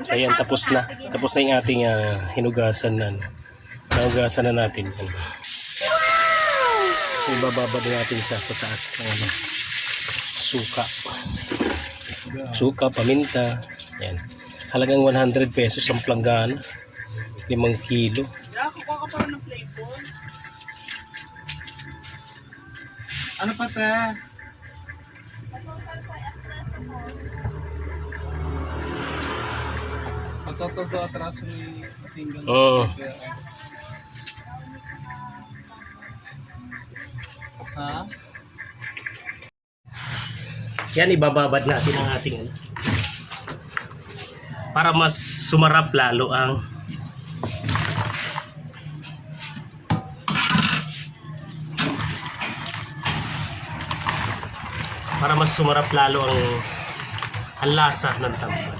Ayan, tapos na. Tapos na yung ating hinugasan na. Nahugasan na natin. Ibababa din natin siya sa taas ng suka. Suka, paminta. Ayan. Halagang 100 pesos ang planggana. 5 kilo. Kukuha ka pa ng flavor. Ano pa te? Pagtotodo atraso ni single. Oo. Ha? Yan, ibababad natin ang ating para mas sumarap lalo ang ang lasa ng tamban.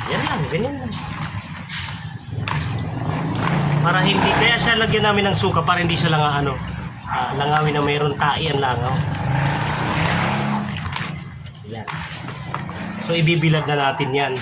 Yan lang, ganyan lang. Para hindi, kaya siya lagyan namin ng suka para hindi siya lang langawin na mayroon tai ang langaw. Yan. So ibibilad na natin yan.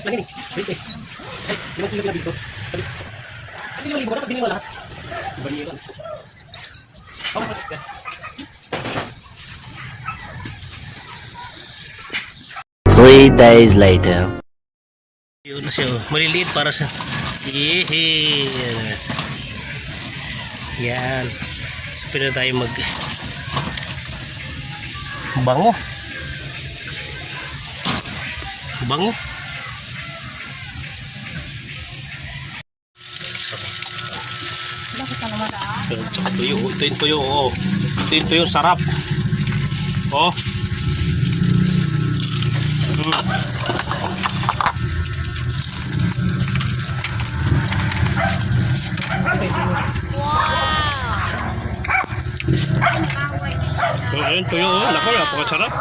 lang yun eh. Wait eh. Ay, 5 kilo dito. Sabi, 5,000 dapat bilhin mo lahat. Iba niyo yun. Okay, okay. 3 days later. Yun na siya. Maliliit para sa... Yan. So, pwede tayo mag... Bango. Bango. Tsaka tuyo. Ito yung tuyo. Oh. Ito yung tuyo. Sarap. Oh. Ayun, tuyo. Oh. Naku, napakasarap.